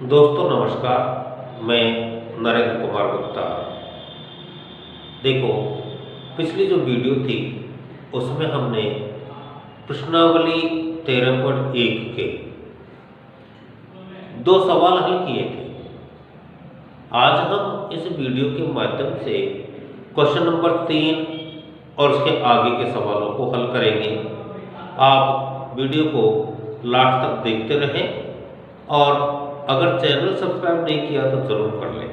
दोस्तों नमस्कार। मैं नरेंद्र कुमार गुप्ता। देखो, पिछली जो वीडियो थी उसमें हमने प्रश्नावली 13.1 के दो सवाल हल किए थे। आज हम इस वीडियो के माध्यम से क्वेश्चन नंबर 3 और उसके आगे के सवालों को हल करेंगे। आप वीडियो को लास्ट तक देखते रहें और अगर चैनल सब्सक्राइब नहीं किया तो जरूर कर लें,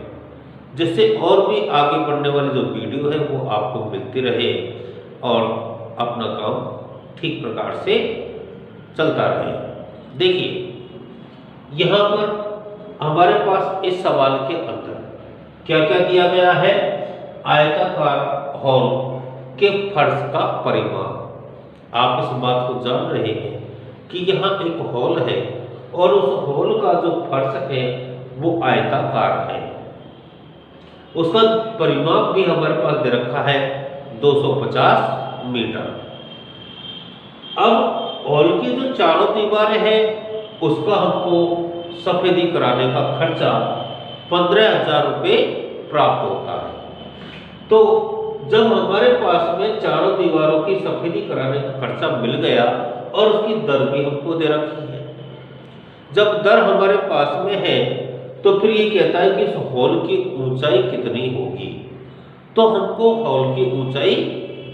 जिससे और भी आगे बढ़ने वाली जो वीडियो है वो आपको मिलती रहे और अपना काम ठीक प्रकार से चलता रहे। देखिए, यहाँ पर हमारे पास इस सवाल के अंदर क्या क्या दिया गया है। आयताकार हॉल के फर्श का परिमाप। आप इस बात को जान रहे हैं कि यहाँ एक हॉल है और उस हॉल का जो फर्श है वो आयताकार है। उसका परिमाप भी हमारे पास दे रखा है 250 मीटर। अब हॉल की जो चारों दीवारें हैं उसका हमको सफेदी कराने का खर्चा 15,000 रुपये प्राप्त होता है। तो जब हमारे पास में चारों दीवारों की सफेदी कराने का खर्चा मिल गया और उसकी दर भी हमको दे रखी है। जब दर हमारे पास में है तो फिर ये कहता है कि इस हॉल की ऊंचाई कितनी होगी, तो हमको हॉल की ऊंचाई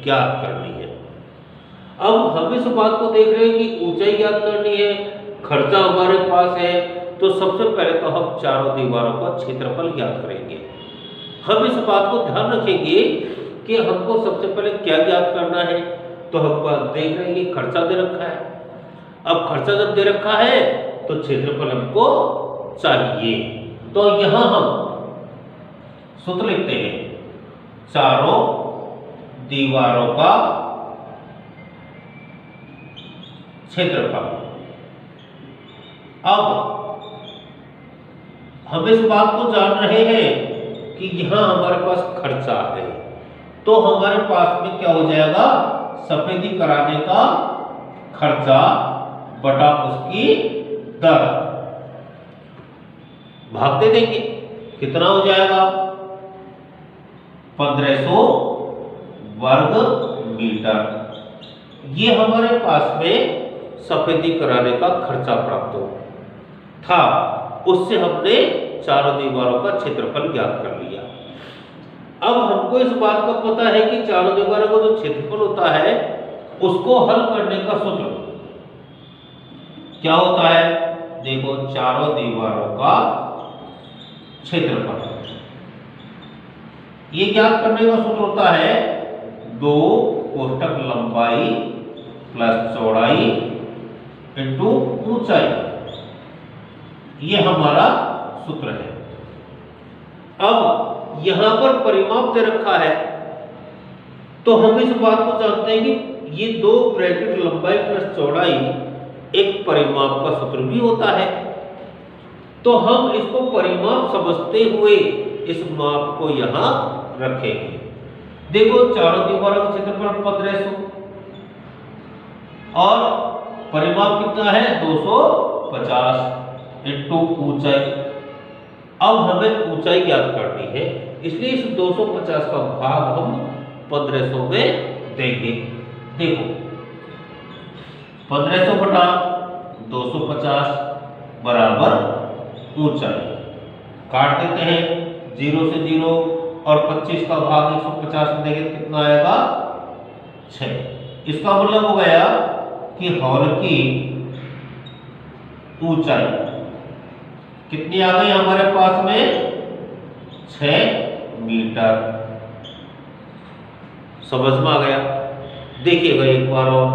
ज्ञात करनी है। अब हम इस बात को देख रहे हैं कि ऊंचाई ज्ञात करनी है, खर्चा हमारे पास है, तो सबसे पहले तो हम चारों दीवारों का क्षेत्रफल ज्ञात करेंगे। हम इस बात को ध्यान रखेंगे कि हमको सबसे पहले क्या ज्ञात करना है। तो हम देख रहे हैं कि खर्चा दे रखा है। अब खर्चा जब दे रखा है तो क्षेत्रफल हमको चाहिए। तो यहां हम सूत्र लिखते हैं, चारों दीवारों का क्षेत्रफल। अब हम इस बात को जान रहे हैं कि यहां हमारे पास खर्चा है, तो हमारे पास में क्या हो जाएगा, सफेदी कराने का खर्चा बटा उसकी दर भाग दे देंगे। कितना हो जाएगा, 1500 वर्ग मीटर। ये हमारे पास में सफेदी कराने का खर्चा प्राप्त हो था। उससे हमने चारों दीवारों का क्षेत्रफल ज्ञात कर लिया। अब हमको इस बात का पता है कि चारों दीवारों का जो क्षेत्रफल होता है उसको हल करने का सूत्र क्या होता है। देखो, चारों दीवारों का क्षेत्रफल, ये ज्ञात करने का सूत्र होता है 2 कोष्ठक लंबाई प्लस चौड़ाई इंटू ऊंचाई। ये हमारा सूत्र है। अब यहां पर परिमाप दे रखा है तो हम इस बात को जानते हैं कि ये 2 ब्रैकेट लंबाई प्लस चौड़ाई एक परिमाप का सूत्र भी होता है। तो हम इसको परिमाप समझते हुए इस माप को यहां रखेंगे। देखो, चारों दीवारों का क्षेत्रफल 1500 और परिमाप कितना है 250 इंटू ऊंचाई। अब हमें ऊंचाई ज्ञात करनी है, इसलिए इस 250 का भाग हम 1500 में देंगे। देखो, 1500 बटा 250 बराबर ऊंचाई। काट देते हैं, 0 से 0 और 25 का भाग 150 में देंगे तो कितना आएगा, 6। इसका मतलब हो गया कि हॉल की ऊंचाई कितनी आ गई हमारे पास में, 6 मीटर। समझ में आ गया। देखिएगा एक बार और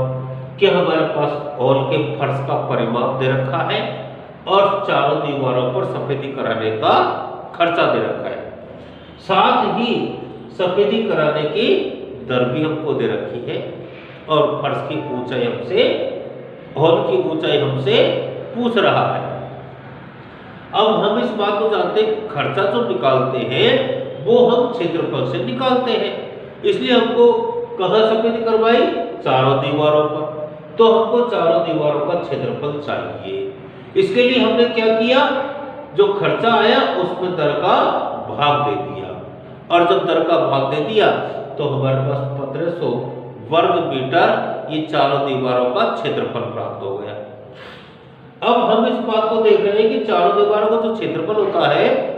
कि हमारे पास हॉल के फर्श का परिमाप दे रखा है और चारों दीवारों पर सफेदी कराने का खर्चा दे रखा है। साथ ही सफेदी कराने की दर भी हमको दे रखी है और फर्श की ऊंचाई हमसे, हॉल की ऊंचाई हमसे पूछ रहा है। अब हम इस बात को जानते हैं, खर्चा जो निकालते हैं वो हम क्षेत्रफल से निकालते हैं। इसलिए हमको कहां सफेदी करवाई, चारों दीवारों पर, तो हमको चारों दीवारों का क्षेत्रफल चाहिए। इसके लिए हमने क्या किया, जो खर्चा आया उसमें दर का भाग दे दिया, और जब दर का भाग दे दिया तो हमारे पास 1500 वर्ग मीटर ये चारों दीवारों का क्षेत्रफल प्राप्त हो गया। अब हम इस बात को देख रहे हैं कि चारों दीवारों का जो क्षेत्रफल होता है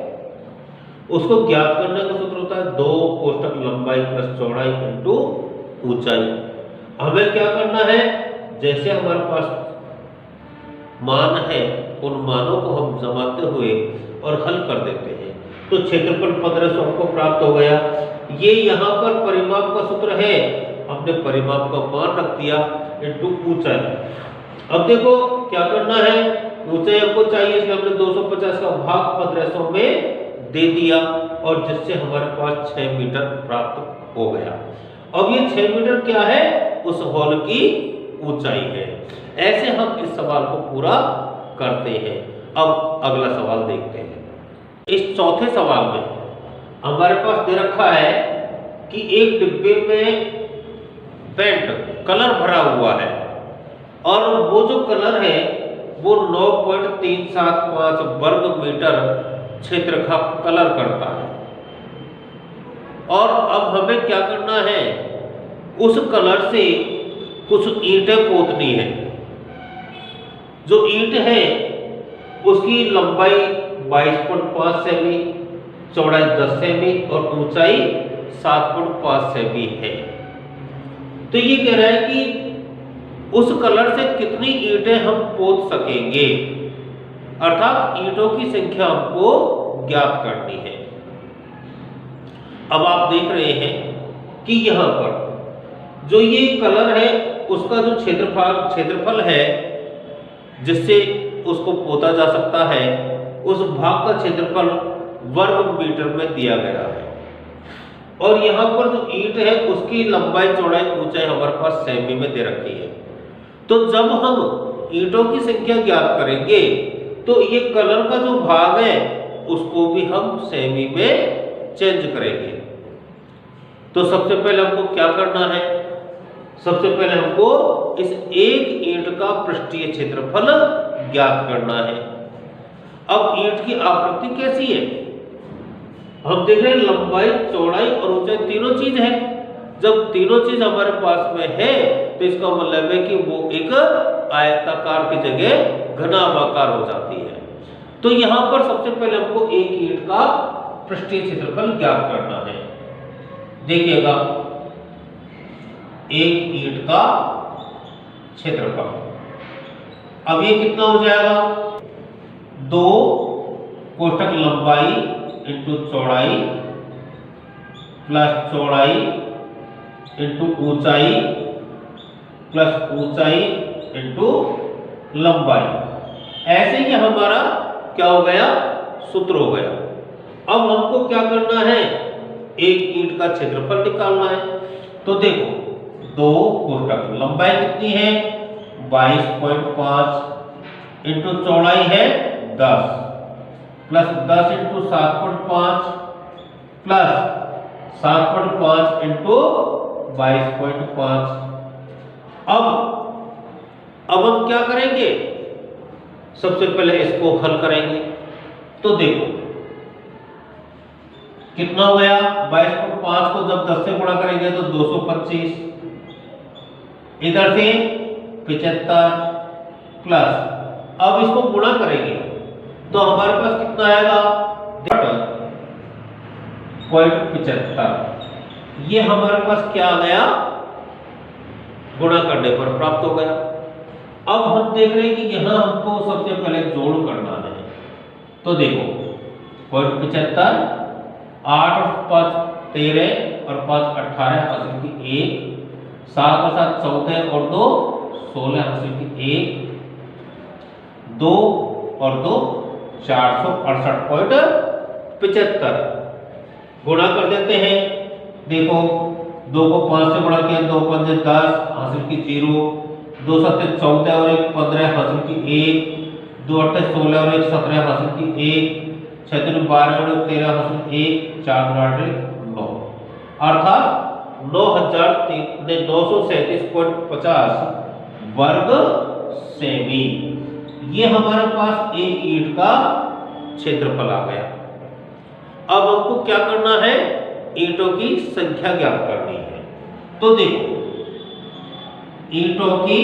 उसको ज्ञात करने का सूत्र होता है 2 कोष्ठक लंबाई प्लस चौड़ाई इंटू ऊंचाई। हमें क्या करना है, जैसे हमारे पास मान है उन मानों को हम जमाते हुए और हल कर देते हैं। तो क्षेत्रफल 1500 हमको प्राप्त हो गया। ये यहाँ पर परिमाप का सूत्र है, हमने परिमाप का मान रख दिया इंटू ऊंचाई। अब देखो क्या करना है, ऊंचाई हमको चाहिए इसलिए हमने 250 का भाग 1500 में दे दिया, और जिससे हमारे पास 6 मीटर प्राप्त हो गया। अब ये 6 मीटर क्या है, उस हॉल की ऊंचाई है। ऐसे हम इस सवाल को पूरा करते हैं। अब अगला सवाल देखते हैं। इस चौथे सवाल में हमारे पास दे रखा है कि एक डिब्बे में पेंट कलर भरा हुआ है, और वो जो कलर है वो 9.375 वर्ग मीटर क्षेत्र का कलर करता है। और अब हमें क्या करना है, उस कलर से कुछ ईंटें पोतनी है। जो ईंट है उसकी लंबाई 22.5 सेमी, चौड़ाई 10 सेमी और ऊंचाई 7.5 सेमी है। तो ये कह रहा है कि उस कलर से कितनी ईंटें हम पोत सकेंगे, अर्थात ईंटों की संख्या हमको ज्ञात करनी है। अब आप देख रहे हैं कि यहाँ पर जो ये कलर है उसका जो क्षेत्रफल है जिससे उसको पोता जा सकता है, उस भाग का क्षेत्रफल वर्ग मीटर में दिया गया है। और यहाँ पर जो ईंट है उसकी लंबाई चौड़ाई ऊंचाई हमारे पास सेमी में दे रखी है। तो जब हम ईंटों की संख्या ज्ञात करेंगे तो ये कलर का जो भाग है उसको भी हम सेमी में चेंज करेंगे। तो सबसे पहले हमको क्या करना है, सबसे पहले हमको इस एक ईंट का पृष्ठीय क्षेत्रफल ज्ञात करना है। अब ईंट की आकृति कैसी है, हम देख रहे हैं लंबाई चौड़ाई और ऊंचाई तीनों चीज है। जब तीनों चीज हमारे पास में है तो इसका मतलब है कि वो एक आयताकार की जगह घनाभाकार हो जाती है। तो यहां पर सबसे पहले हमको एक ईंट का पृष्ठीय क्षेत्रफल ज्ञात करना है। देखिएगा, एक ईंट का क्षेत्रफल, अब ये कितना हो जाएगा, 2 कोष्ठक लंबाई इंटू चौड़ाई प्लस चौड़ाई इंटू ऊंचाई प्लस ऊंचाई इंटू लंबाई। ऐसे ही हमारा क्या हो गया, सूत्र हो गया। अब हमको क्या करना है, एक ईंट का क्षेत्रफल निकालना है। तो देखो 2 कोष्ठक लंबाई कितनी है 22.5 इंटू चौड़ाई है 10 प्लस 10 इंटू 7.5 प्लस 7.5 इंटू 22.5। अब हम क्या करेंगे, सबसे पहले इसको हल करेंगे। तो देखो कितना हो गया, 22.5 को जब 10 से गुणा करेंगे तो 225, इधर से 75 प्लस अब इसको गुणा करेंगे तो हमारे पास कितना आएगा 0.75। ये हमारे पास क्या आ गया, गुणा करने पर प्राप्त हो गया। अब हम देख रहे हैं कि यहां हमको सबसे पहले जोड़ करना है। तो देखो 0.75, 8 और 5 13 और 5 18 हासिल की 1, 7 और 7 14 और 2 16 हासिल की 1, 2 और 2 468.75 गुणा कर देते हैं। देखो 2 को 5 से गुणा किया, 2 पंजे 10 हासिल की 0, 2 7 14 और 1 15 हासिल की 1, 2 8 16 और 1 17 हासिल की 1, 6 3 12 और 13 हासिल की 1, 4 8 9, अर्थात 937.50 वर्ग सेमी। ये हमारे पास एक ईंट का क्षेत्रफल आ गया। अब हमको क्या करना है, ईंटों की संख्या ज्ञात करनी है। तो देखो, ईंटों की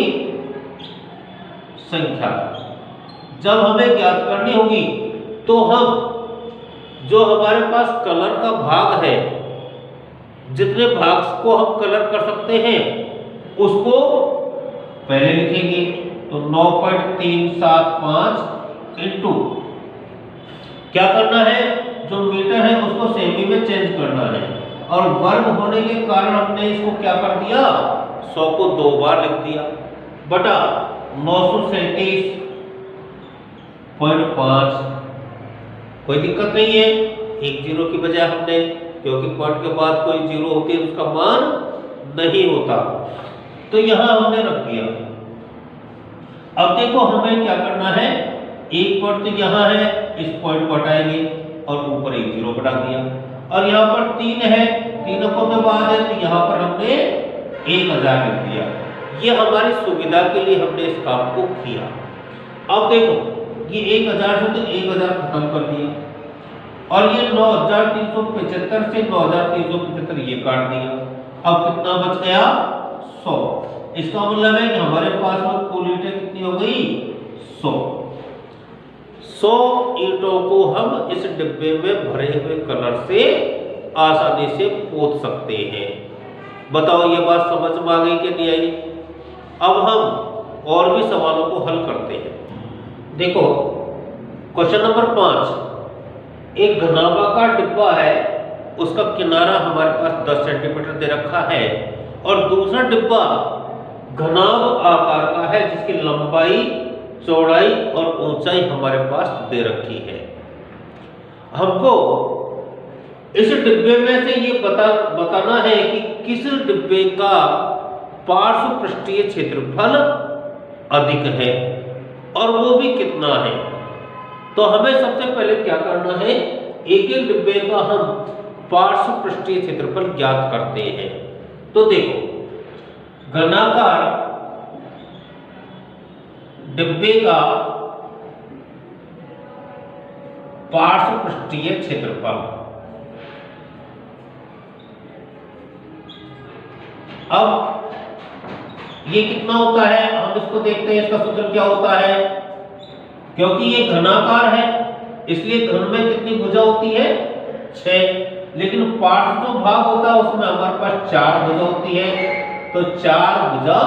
संख्या जब हमें ज्ञात करनी होगी तो हम जो हमारे पास कलर का भाग है, जितने भाग को हम कलर कर सकते हैं उसको पहले लिखेंगे। तो 9.375 इंटू क्या करना है, जो मीटर है उसको सेमी में चेंज करना है, और वर्ग होने के कारण हमने इसको क्या कर दिया, 100 को 2 बार लिख दिया, बटा 937.5। कोई दिक्कत नहीं है, एक जीरो की बजाय हमने, क्योंकि पॉइंट के बाद कोई जीरो होती है उसका मान नहीं होता, तो यहां हमने रख दिया। अब देखो हमें क्या करना है, एक पॉइंट तो यहां है, इस पॉइंट को हटाएंगे और ऊपर एक जीरो बढ़ा दिया, और यहाँ पर 3 है, 3 को के बाद है, तो यहाँ पर हमने 1000 लिख दिया। ये हमारी सुविधा के लिए हमने इस काम को किया। अब देखो ये 1000 से तो 1000 खत्म कर दिया, और ये 9375 से 9375 ये काट दिया। अब कितना बच गया, 100। इसका मतलब है कि हमारे पास में कुल ईंटें कितनी हो गई, 100 ईंटों को हम इस डिब्बे में भरे हुए कलर से आसानी से पोत सकते हैं। बताओ ये बात समझ में आ गई कि नहीं आई? अब हम और भी सवालों को हल करते हैं। देखो क्वेश्चन नंबर 5, एक घनाभाकार डिब्बा है, उसका किनारा हमारे पास 10 सेंटीमीटर दे रखा है, और दूसरा डिब्बा घनाभ आकार का है जिसकी लंबाई, चौड़ाई और ऊंचाई हमारे पास दे रखी है। हमको इस डिब्बे में से ये बताना है कि किस डिब्बे का पार्श्व पृष्ठीय क्षेत्रफल अधिक है और वो भी कितना है। तो हमें सबसे पहले क्या करना है, एक एक डिब्बे का हम पार्श्व पृष्ठीय क्षेत्रफल ज्ञात करते हैं। तो देखो घनाकार डिब्बे का पार्श्व पृष्ठीय क्षेत्रफल, अब ये कितना होता है, हम इसको देखते हैं, इसका सूत्र क्या होता है। क्योंकि ये घनाकार है इसलिए घन में कितनी भुजा होती है, 6, लेकिन पार्श्व जो भाग होता है उसमें हमारे पास 4 भुजा होती है, तो 4 भुजा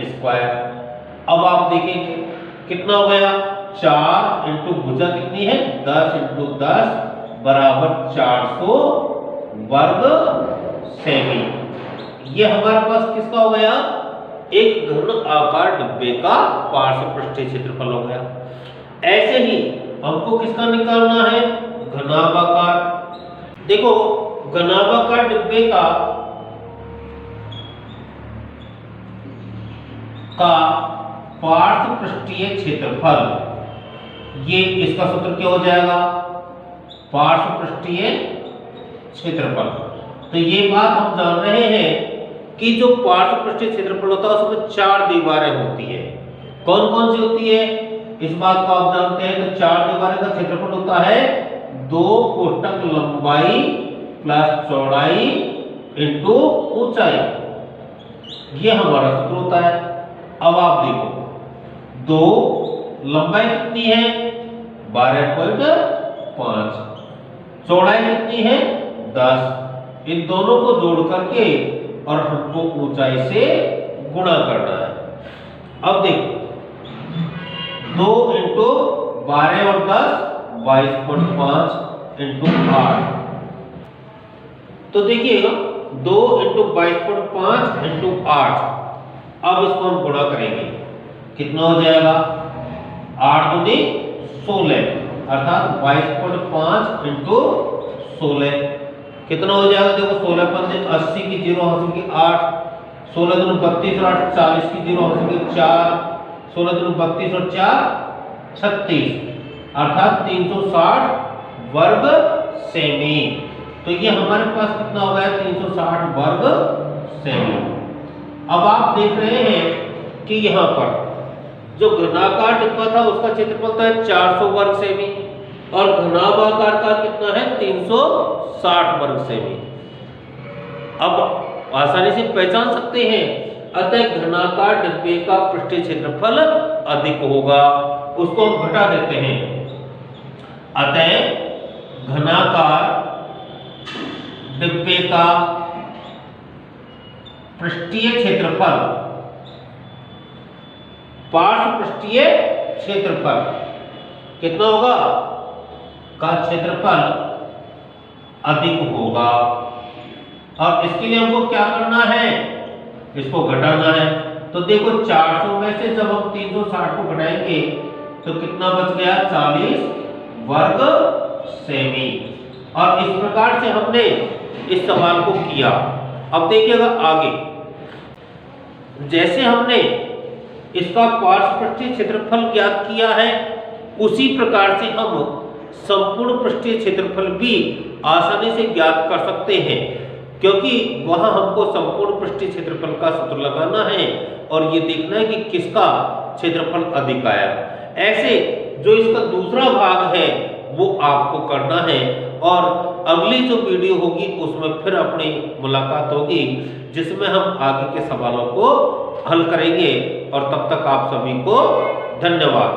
स्क्वायर। अब आप देखेंगे कितना हो गया, 4 इंटू भुजा कितनी है, 10 इंटू 10 बराबर 400 वर्ग सेमी। ये हमारे पास किसका हो गया, एक घन आकार डिब्बे का पार्श्व पृष्ठीय क्षेत्रफल हो गया। ऐसे ही हमको किसका निकालना है, घनाभाकार। देखो घनाभाकार डिब्बे का पार्श्व पृष्ठीय क्षेत्रफल, ये इसका सूत्र क्या हो जाएगा, पार्श्व पृष्ठीय क्षेत्रफल। तो ये बात हम जान रहे हैं कि जो पार्श्व पृष्ठीय क्षेत्रफल होता है उसमें 4 दीवारें होती है। कौन कौन सी होती है, इस बात को आप जानते हैं। तो 4 दीवारें का क्षेत्रफल होता है 2 कोष्ठक लंबाई प्लस चौड़ाई इंटू ऊंचाई, ये हमारा सूत्र होता है। अब आप देखो 2 लंबाई कितनी है, 12.5, चौड़ाई कितनी है, 10, इन दोनों को जोड़ करके और हमको ऊंचाई से गुणा करना है। अब देखो 2 इंटू 12 और 10 22.5 इंटू 8, तो देखिएगा 2 इंटू 22.5 इंटू 8, अब इसको हम गुणा करेंगे, कितना हो जाएगा, 8 दूनी 16, अर्थात 22.5 इंटू 16 कितना हो जाएगा, देखो 16 पंजे 80 की 0 हासिल की 8, 16 दूनी 32 और 8 40 की 0 हासिल की 4, 16 दूनी 32 और 4 36, अर्थात 360 वर्ग सेमी। तो ये हमारे पास कितना हो गया, 360 वर्ग सेमी। अब आप देख रहे हैं कि यहाँ पर जो घनाकार डिब्बा था उसका क्षेत्रफल तो है 400 वर्ग सेमी, और घनाभागाकार का कितना है 360 वर्ग सेमी। अब आसानी से पहचान सकते हैं, अतः घनाकार डिब्बे का पृष्ठीय क्षेत्रफल अधिक होगा, उसको हम घटा देते हैं। अतः घनाकार डिब्बे का पृष्ठीय क्षेत्रफल, पार्श्व पृष्ठीय क्षेत्रफल कितना होगा का क्षेत्रफल अधिक होगा। अब इसके लिए हमको क्या करना है, इसको घटाना है। तो देखो 400 में से जब हम 360 को घटाएंगे तो कितना बच गया 40 वर्ग सेमी। और इस प्रकार से हमने इस सवाल को किया। अब देखिएगा आगे, जैसे हमने इसका पार्श्व पृष्ठीय क्षेत्रफल ज्ञात किया है, उसी प्रकार से हम संपूर्ण पृष्ठीय क्षेत्रफल भी आसानी से ज्ञात कर सकते हैं, क्योंकि वहां हमको संपूर्ण पृष्ठीय क्षेत्रफल का सूत्र लगाना है और ये देखना है कि किसका क्षेत्रफल अधिक आया। ऐसे जो इसका दूसरा भाग है वो आपको करना है, और अगली जो वीडियो होगी उसमें फिर अपनी मुलाकात होगी, जिसमें हम आगे के सवालों को हल करेंगे। और तब तक आप सभी को धन्यवाद।